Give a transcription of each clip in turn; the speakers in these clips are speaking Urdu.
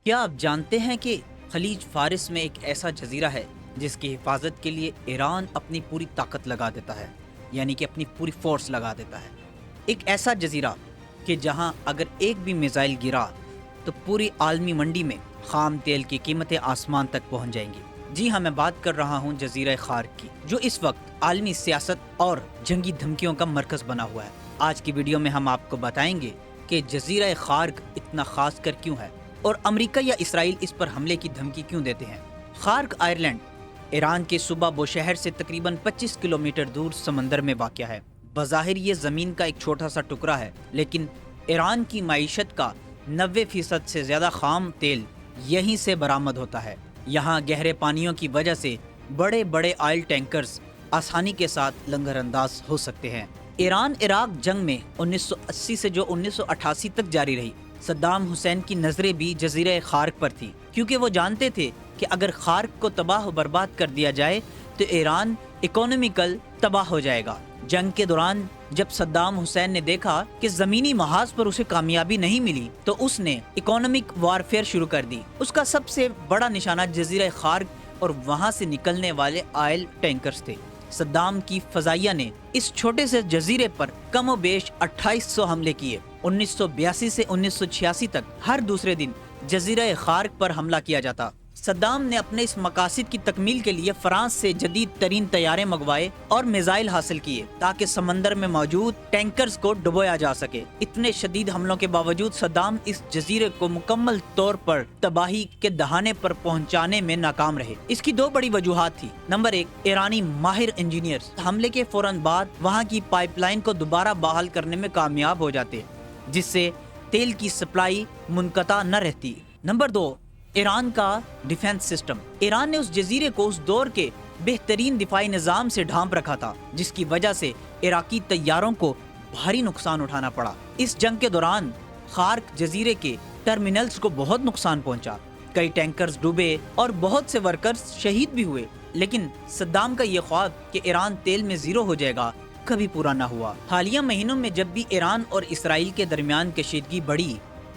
کیا آپ جانتے ہیں کہ خلیج فارس میں ایک ایسا جزیرہ ہے جس کی حفاظت کے لیے ایران اپنی پوری طاقت لگا دیتا ہے، یعنی کہ اپنی پوری فورس لگا دیتا ہے؟ ایک ایسا جزیرہ کہ جہاں اگر ایک بھی میزائل گرا تو پوری عالمی منڈی میں خام تیل کی قیمتیں آسمان تک پہنچ جائیں گی۔ جی ہاں، میں بات کر رہا ہوں جزیرہ خارق کی، جو اس وقت عالمی سیاست اور جنگی دھمکیوں کا مرکز بنا ہوا ہے۔ آج کی ویڈیو میں ہم آپ کو بتائیں گے کہ جزیرہ خارق اتنا خاص کر کیوں ہے اور امریکہ یا اسرائیل اس پر حملے کی دھمکی کیوں دیتے ہیں۔ خارق آئرلینڈ ایران کے صوبہ بوشہر سے تقریباً 25 کلومیٹر دور سمندر میں واقع ہے۔ بظاہر یہ زمین کا ایک چھوٹا سا ٹکڑا ہے، لیکن ایران کی معیشت کا 90% سے زیادہ خام تیل یہیں سے برآمد ہوتا ہے۔ یہاں گہرے پانیوں کی وجہ سے بڑے بڑے آئل ٹینکرز آسانی کے ساتھ لنگر انداز ہو سکتے ہیں۔ ایران عراق جنگ میں 1980 سے جو 1988 تک جاری رہی، صدام حسین کی نظریں بھی جزیرہ خارق پر تھی، کیونکہ وہ جانتے تھے کہ اگر خارق کو تباہ و برباد کر دیا جائے تو ایران اکانومیکل تباہ ہو جائے گا۔ جنگ کے دوران جب صدام حسین نے دیکھا کہ زمینی محاذ پر اسے کامیابی نہیں ملی تو اس نے اکانومک وارفیئر شروع کر دی۔ اس کا سب سے بڑا نشانہ جزیرہ خارق اور وہاں سے نکلنے والے آئل ٹینکرز تھے۔ صدام کی فضائیہ نے اس چھوٹے سے جزیرے پر کم و بیش 2800 حملے کیے۔ 1982 سے 1986 تک ہر دوسرے دن جزیرہ خارق پر حملہ کیا جاتا۔ صدام نے اپنے اس مقاصد کی تکمیل کے لیے فرانس سے جدید ترین طیارے منگوائے اور میزائل حاصل کیے تاکہ سمندر میں موجود ٹینکرز کو ڈبویا جا سکے۔ اتنے شدید حملوں کے باوجود صدام اس جزیرے کو مکمل طور پر تباہی کے دہانے پر پہنچانے میں ناکام رہے۔ اس کی دو بڑی وجوہات تھی۔ نمبر ایک، ایرانی ماہر انجینئرز حملے کے فوراً بعد وہاں کی پائپ لائن کو دوبارہ بحال کرنے میں کامیاب ہو جاتے، جس سے تیل کی سپلائی منقطع نہ رہتی۔ نمبر دو، ایران کا ڈیفنس سسٹم۔ ایران نے اس جزیرے کو اس دور کے بہترین دفاعی نظام سے ڈھانپ رکھا تھا، جس کی وجہ سے عراقی طیاروں کو بھاری نقصان اٹھانا پڑا۔ اس جنگ کے دوران خارق جزیرے کے ٹرمینلز کو بہت نقصان پہنچا، کئی ٹینکرز ڈوبے اور بہت سے ورکرز شہید بھی ہوئے، لیکن صدام کا یہ خواب کہ ایران تیل میں زیرو ہو جائے گا کبھی پورا نہ ہوا۔ حالیہ مہینوں میں جب بھی ایران اور اسرائیل کے درمیان کشیدگی بڑھی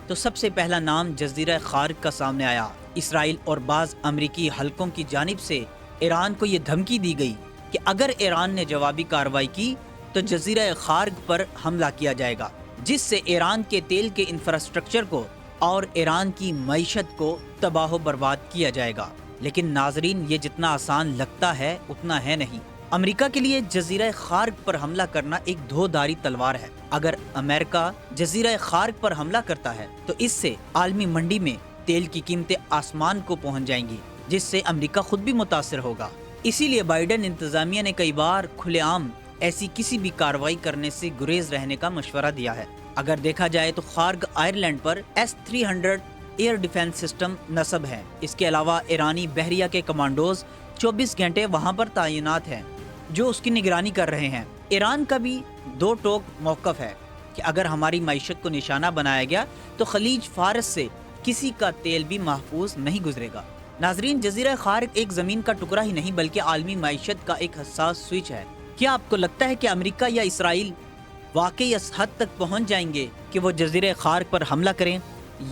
تو سب سے پہلا نام جزیرہ خارق کا سامنے آیا۔ اسرائیل اور بعض امریکی حلقوں کی جانب سے ایران کو یہ دھمکی دی گئی کہ اگر ایران نے جوابی کارروائی کی تو جزیرہ خارق پر حملہ کیا جائے گا، جس سے ایران کے تیل کے انفراسٹرکچر کو اور ایران کی معیشت کو تباہ و برباد کیا جائے گا۔ لیکن ناظرین، یہ جتنا آسان لگتا ہے اتنا ہے نہیں۔ امریکہ کے لیے جزیرہ خارق پر حملہ کرنا ایک دھودھاری تلوار ہے۔ اگر امریکہ جزیرہ خارق پر حملہ کرتا ہے تو اس سے عالمی منڈی میں تیل کی قیمتیں آسمان کو پہنچ جائیں گی، جس سے امریکہ خود بھی متاثر ہوگا۔ اسی لیے بائیڈن انتظامیہ نے کئی بار کھلے عام ایسی کسی بھی کارروائی کرنے سے گریز رہنے کا مشورہ دیا ہے۔ اگر دیکھا جائے تو خارق آئرلینڈ پر S-300 ایئر ڈیفنس سسٹم نصب ہے۔ اس کے علاوہ ایرانی بحریہ کے کمانڈوز 24 گھنٹے وہاں پر تعینات ہیں جو اس کی نگرانی کر رہے ہیں۔ ایران کا بھی دو ٹوک موقف ہے کہ اگر ہماری معیشت کو نشانہ بنایا گیا تو خلیج فارس سے کسی کا تیل بھی محفوظ نہیں گزرے گا۔ ناظرین، جزیرہ خارق ایک زمین کا ٹکڑا ہی نہیں بلکہ عالمی معیشت کا ایک حساس سوئچ ہے۔ کیا آپ کو لگتا ہے کہ امریکہ یا اسرائیل واقعی اس حد تک پہنچ جائیں گے کہ وہ جزیرہ خارق پر حملہ کریں،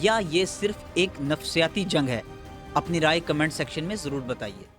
یا یہ صرف ایک نفسیاتی جنگ ہے؟ اپنی رائے کمنٹ سیکشن میں ضرور بتائیے۔